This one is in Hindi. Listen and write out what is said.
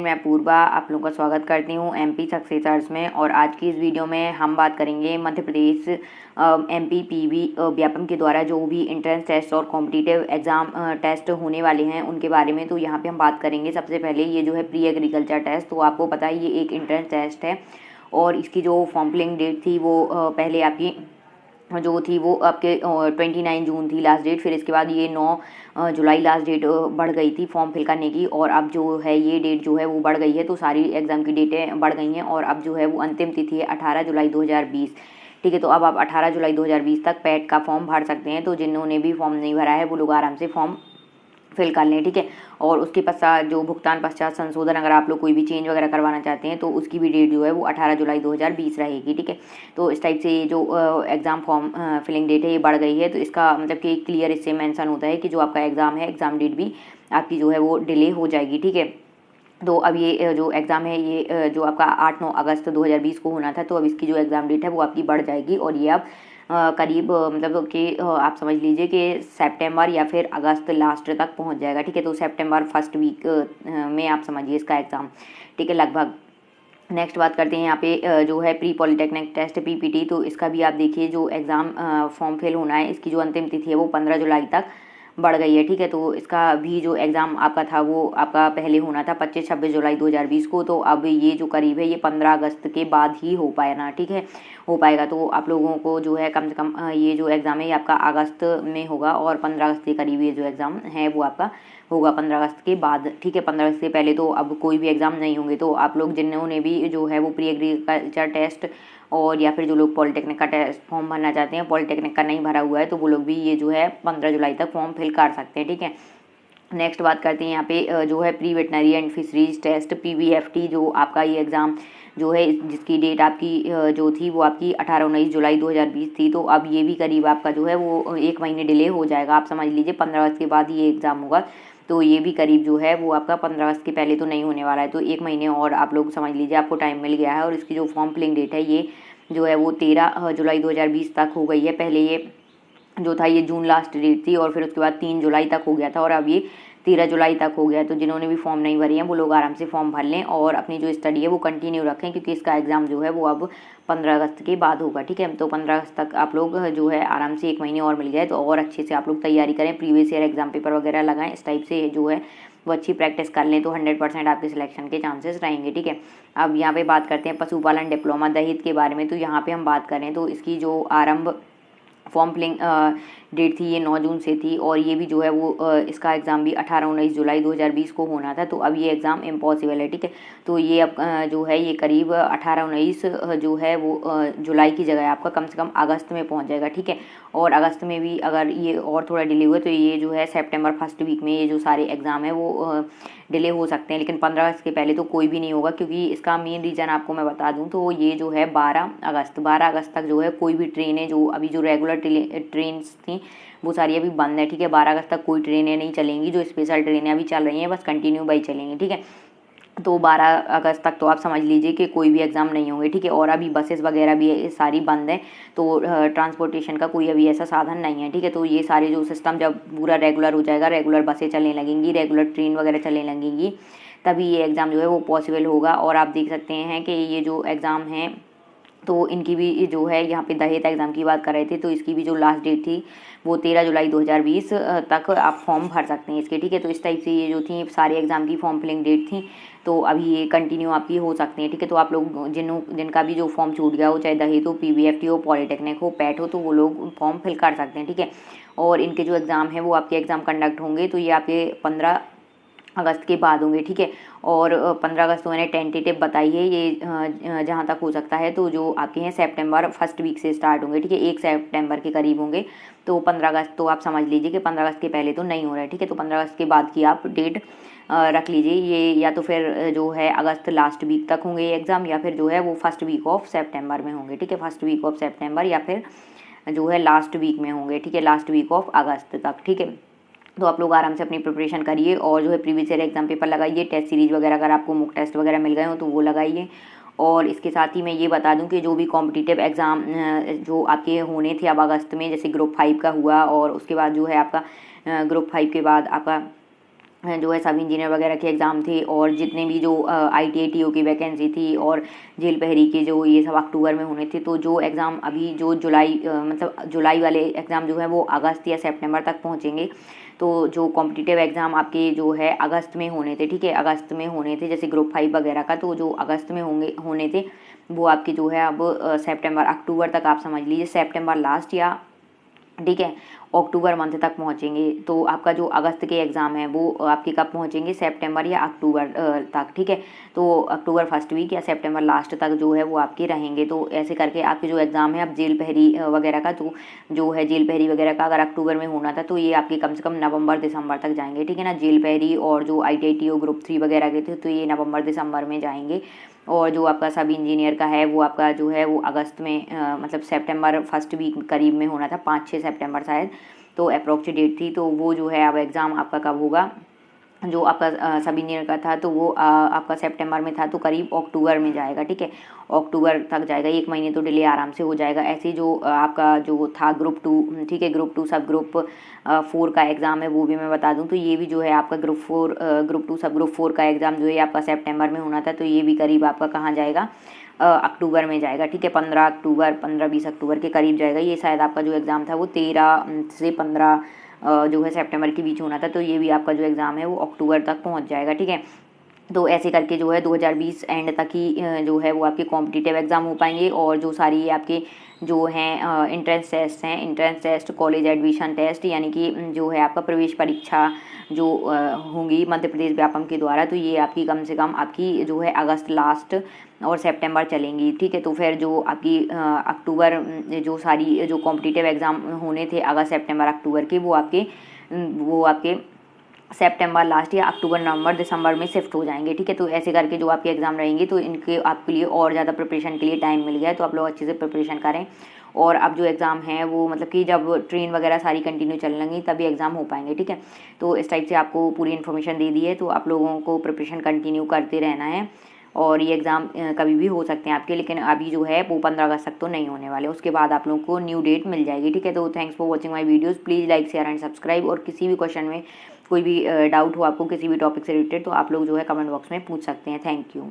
मैं पूर्वा आप लोगों का स्वागत करती हूँ एमपी सक्सेसर्स में। और आज की इस वीडियो में हम बात करेंगे मध्य प्रदेश एमपी पीवी व्यापम के द्वारा जो भी एंट्रेंस टेस्ट और कॉम्पिटिटिव एग्जाम टेस्ट होने वाले हैं उनके बारे में। तो यहाँ पे हम बात करेंगे सबसे पहले ये जो है प्री एग्रीकल्चर टेस्ट। तो आपको पता है ये एक एंट्रेंस टेस्ट है और इसकी जो फॉर्म फिलिंग डेट थी वो पहले आपकी जो थी वो आपके 29 जून थी लास्ट डेट। फिर इसके बाद ये 9 जुलाई लास्ट डेट बढ़ गई थी फॉर्म फिल करने की। और अब जो है ये डेट जो है वो बढ़ गई है, तो सारी एग्ज़ाम की डेटें बढ़ गई हैं और अब जो है वो अंतिम तिथि है 18 जुलाई 2020। ठीक है, तो अब आप 18 जुलाई 2020 तक पैट का फॉर्म भर सकते हैं। तो जिन्होंने भी फॉर्म नहीं भरा है वो लोग आराम से फॉर्म फिल कर लें। ठीक है, और उसके पश्चात जो भुगतान पश्चात संशोधन अगर आप लोग कोई भी चेंज वगैरह करवाना चाहते हैं तो उसकी भी डेट जो है वो 18 जुलाई 2020 रहेगी। ठीक है, तो इस टाइप से ये जो एग्ज़ाम फॉर्म फिलिंग डेट है ये बढ़ गई है। तो इसका मतलब कि क्लियर इससे मेंशन होता है कि जो आपका एग्ज़ाम है एग्ज़ाम डेट भी आपकी जो है वो डिले हो जाएगी। ठीक है, तो अब ये जो एग्ज़ाम है ये जो आपका 8-9 अगस्त 2020 को होना था, तो अब इसकी जो एग्ज़ाम डेट है वो आपकी बढ़ जाएगी और ये अब करीब मतलब कि आप समझ लीजिए कि सितंबर या फिर अगस्त लास्ट तक पहुंच जाएगा। ठीक है, तो सितंबर फर्स्ट वीक में आप समझिए इसका एग्ज़ाम। ठीक है, लगभग। नेक्स्ट बात करते हैं यहाँ पे जो है प्री पॉलिटेक्निक टेस्ट पीपीटी। तो इसका भी आप देखिए जो एग्ज़ाम फॉर्म फिल होना है इसकी जो अंतिम तिथि है वो 15 जुलाई तक बढ़ गई है। ठीक है, तो इसका भी जो एग्ज़ाम आपका था वो आपका पहले होना था 25-26 जुलाई 2020 को। तो अब ये जो करीब है ये 15 अगस्त के बाद ही हो पाएगा। ठीक है, हो पाएगा। तो आप लोगों को जो है कम से कम ये जो एग्ज़ाम है ये आपका अगस्त में होगा और 15 अगस्त के करीब ये जो एग्ज़ाम है वो आपका होगा 15 अगस्त के बाद। ठीक है, 15 अगस्त से पहले तो अब कोई भी एग्ज़ाम नहीं होंगे। तो आप लोग जिन्होंने भी जो है वो प्री एग्रीकल्चर टेस्ट और या फिर जो लोग पॉलिटेक्निक का टेस्ट फॉर्म भरना चाहते हैं, पॉलिटेक्निक का नहीं भरा हुआ है, तो वो लोग भी ये जो है 15 जुलाई तक फॉर्म फिल कर सकते हैं। ठीक है, नेक्स्ट बात करते हैं यहाँ पे जो है pre veterinary and fisheries test PVFT. जो आपका ये एग्ज़ाम जो है जिसकी डेट आपकी जो थी वो आपकी 18-19 जुलाई 2020 थी। तो अब ये भी करीब आपका जो है वो 1 महीने डिले हो जाएगा। आप समझ लीजिए 15 अगस्त के बाद ये एग्ज़ाम होगा, तो ये भी करीब जो है वो आपका 15 अगस्त के पहले तो नहीं होने वाला है। तो 1 महीने और आप लोग समझ लीजिए आपको टाइम मिल गया है। और इसकी जो फॉर्म फिलिंग डेट है ये जो है वो 13 जुलाई 2020 तक हो गई है। पहले ये जो था ये जून लास्ट डेट थी और फिर उसके बाद 3 जुलाई तक हो गया था और अब ये 13 जुलाई तक हो गया। तो जिन्होंने भी फॉर्म नहीं भरी हैं वो लोग आराम से फॉर्म भर लें और अपनी जो स्टडी है वो कंटिन्यू रखें, क्योंकि इसका एग्ज़ाम जो है वो अब 15 अगस्त के बाद होगा। ठीक है, तो 15 अगस्त तक आप लोग जो है आराम से 1 महीने और मिल गए तो और अच्छे से आप लोग तैयारी करें, प्रीवियस ईयर एग्जाम पेपर वगैरह लगाएं, इस टाइप से जो है वो अच्छी प्रैक्टिस कर लें तो 100% आपके सिलेक्शन के चांसेस रहेंगे। ठीक है, अब यहाँ पे बात करते हैं पशुपालन डिप्लोमा दहेज के बारे में। तो यहाँ पे हम बात करें तो इसकी जो आरंभ फॉर्म फिलिंग डेट थी ये 9 जून से थी और ये भी जो है वो इसका एग्ज़ाम भी 18-19 जुलाई 2020 को होना था। तो अब ये एग्ज़ाम इम्पॉसिबल है। ठीक है, तो ये अब जो है ये करीब 18-19 जो है वो जुलाई की जगह आपका कम से कम अगस्त में पहुंच जाएगा। ठीक है, और अगस्त में भी अगर ये और थोड़ा डिले हुआ तो ये जो है सितंबर फर्स्ट वीक में ये जो सारे एग्ज़ाम है वो डिले हो सकते हैं, लेकिन 15 अगस्त के पहले तो कोई भी नहीं होगा। क्योंकि इसका मेन रीज़न आपको मैं बता दूं तो ये जो है 12 अगस्त तक जो है कोई भी ट्रेनें जो अभी जो रेगुलर ट्रेन्स थी वो सारी अभी बंद है। ठीक है, 12 अगस्त तक कोई ट्रेनें नहीं चलेंगी, जो स्पेशल ट्रेनें अभी चल रही हैं बस कंटिन्यू बाई चलेंगी। ठीक है, तो 12 अगस्त तक तो आप समझ लीजिए कि कोई भी एग्ज़ाम नहीं होंगे। ठीक है, और अभी बसेस वगैरह भी सारी बंद हैं, तो ट्रांसपोर्टेशन का कोई अभी ऐसा साधन नहीं है। ठीक है, तो ये सारे जो सिस्टम जब पूरा रेगुलर हो जाएगा, रेगुलर बसें चलने लगेंगी, रेगुलर ट्रेन वगैरह चलने लगेंगी, तभी ये एग्ज़ाम जो है वो पॉसिबल होगा। और आप देख सकते हैं कि ये जो एग्ज़ाम हैं तो इनकी भी जो है यहाँ पे दहेज एग्ज़ाम की बात कर रहे थे, तो इसकी भी जो लास्ट डेट थी वो 13 जुलाई 2020 तक आप फॉर्म भर सकते हैं इसके। ठीक है, तो इस टाइप से ये जो थी सारे एग्ज़ाम की फॉर्म फिलिंग डेट थी, तो अभी ये कंटिन्यू आपकी हो सकती हैं। ठीक है, तो आप लोग जिनका भी जो फॉर्म छूट गया हो, चाहे दहेज हो, पीवीएफटी हो, पॉलिटेक्निक हो, पैट हो, तो वो लोग फॉर्म फिल कर सकते हैं। ठीक है, और इनके जो एग्ज़ाम है वो आपके एग्ज़ाम कंडक्ट होंगे तो ये आपके 15 अगस्त के बाद होंगे। ठीक है, और 15 अगस्त तो मैंने टेंटेटिव बताई है, ये जहाँ तक हो सकता है तो जो आपके हैं सितंबर फर्स्ट वीक से स्टार्ट होंगे। ठीक है, 1 सितंबर के करीब होंगे, तो 15 अगस्त तो आप समझ लीजिए कि 15 अगस्त के पहले तो नहीं हो रहा है। ठीक है, तो 15 अगस्त के बाद की आप डेट रख लीजिए। ये या तो फिर जो है अगस्त लास्ट वीक तक होंगे ये एग्ज़ाम, या फिर जो है वो फर्स्ट वीक ऑफ सितंबर में होंगे। ठीक है, फर्स्ट वीक ऑफ सितंबर या फिर जो है लास्ट वीक में होंगे। ठीक है, लास्ट वीक ऑफ अगस्त तक। ठीक है, तो आप लोग आराम से अपनी प्रिपरेशन करिए और जो है प्रीवियस ईयर एग्जाम पेपर लगाइए, टेस्ट सीरीज वगैरह अगर आपको मॉक टेस्ट वगैरह मिल गए हो तो वो लगाइए। और इसके साथ ही मैं ये बता दूं कि जो भी कॉम्पिटिटिव एग्ज़ाम जो आपके होने थे अब अगस्त में, जैसे ग्रुप 5 का हुआ और उसके बाद जो है आपका ग्रुप 5 के बाद आपका जो है सब इंजीनियर वगैरह के एग्ज़ाम थे, और जितने भी जो ITI TO की वैकेंसी थी, और जेल पहरी के जो ये सब अक्टूबर में होने थे। तो जो एग्ज़ाम अभी जो जुलाई मतलब जुलाई वाले एग्ज़ाम जो है वो अगस्त या सितंबर तक पहुँचेंगे। तो जो कॉम्पिटिटिव एग्ज़ाम आपके जो है अगस्त में होने थे, ठीक है, अगस्त में होने थे, जैसे ग्रुप 5 वगैरह का, तो जो अगस्त में होने थे वो आपके जो है अब सितंबर अक्टूबर तक आप समझ लीजिए, सितंबर लास्ट या ठीक है अक्टूबर मंथ तक पहुंचेंगे। तो आपका जो अगस्त के एग्ज़ाम है वो आपके कब पहुंचेंगे, सितंबर या अक्टूबर तक, ठीक है। तो अक्टूबर फर्स्ट वीक या सितंबर लास्ट तक जो है वो आपके रहेंगे। तो ऐसे करके आपके जो एग्ज़ाम है अब जेल पहरी वगैरह का, तो जो है जेल पहरी वगैरह का अगर अक्टूबर में होना था तो ये आपके कम से कम नवंबर दिसंबर तक जाएंगे, ठीक है ना। जेल पहरी और जो ITI TO ग्रुप 3 वगैरह के थे तो ये नवंबर दिसंबर में जाएंगे। और जो आपका सब इंजीनियर का है वो आपका जो है वो अगस्त में मतलब सितंबर फर्स्ट वीक करीब में होना था, 5-6 सितंबर शायद, तो अप्रोक्स डेट थी। तो वो जो है अब एग्ज़ाम आपका कब होगा, जो आपका सब इंजीनियर का था तो वो आपका सितंबर में था, तो करीब अक्टूबर में जाएगा, ठीक है, अक्टूबर तक जाएगा, 1 महीने तो डिले आराम से हो जाएगा। ऐसे जो आपका जो था ग्रुप 2, ठीक है, ग्रुप 2 सब ग्रुप 4 का एग्ज़ाम है वो भी मैं बता दूं, तो ये भी जो है आपका ग्रुप 2 सब ग्रुप 4 का एग्ज़ाम जो है आपका सितंबर में होना था, तो ये भी करीब आपका कहाँ जाएगा, अक्टूबर में जाएगा, ठीक है, 15 अक्टूबर 15-20 अक्टूबर के करीब जाएगा। ये शायद आपका जो एग्ज़ाम था वो 13 से 15 जो है सितंबर के बीच होना था, तो ये भी आपका जो एग्ज़ाम है वो अक्टूबर तक पहुंच जाएगा, ठीक है। तो ऐसे करके जो है 2020 एंड तक ही जो है वो आपके कॉम्पिटिटिव एग्ज़ाम हो पाएंगे। और जो सारी आपके जो हैं एंट्रेंस टेस्ट हैं, entrance test, college admission test, यानी कि जो है आपका प्रवेश परीक्षा जो होंगी मध्य प्रदेश व्यापम के द्वारा, तो ये आपकी कम से कम आपकी जो है अगस्त लास्ट और सितंबर चलेंगी, ठीक है। तो फिर जो आपकी अक्टूबर जो सारी जो कॉम्पिटिटिव एग्ज़ाम होने थे अगस्त सितंबर अक्टूबर के, वो आपके सितंबर लास्ट या अक्टूबर नवंबर दिसंबर में शिफ्ट हो जाएंगे, ठीक है। तो ऐसे करके जो आपके एग्ज़ाम रहेंगे तो इनके आपके लिए और ज़्यादा प्रिपरेशन के लिए टाइम मिल गया है, तो आप लोग अच्छे से प्रिपरेशन करें। और अब जो एग्ज़ाम है वो मतलब कि जब ट्रेन वगैरह सारी कंटिन्यू चलने लगेंगी तभी एग्ज़ाम हो पाएंगे, ठीक है। तो इस टाइप से आपको पूरी इन्फॉर्मेशन दे दी है, तो आप लोगों को प्रिपरेशन कंटिन्यू करते रहना है। और ये एग्ज़ाम कभी भी हो सकते हैं आपके, लेकिन अभी जो है वो 15 अगस्त तक तो नहीं होने वाले, उसके बाद आप लोगों को न्यू डेट मिल जाएगी, ठीक है। तो thanks for watching my videos, please like share and subscribe. और किसी भी क्वेश्चन में कोई भी डाउट हो आपको किसी भी टॉपिक से रिलेटेड तो आप लोग जो है कमेंट बॉक्स में पूछ सकते हैं। Thank you.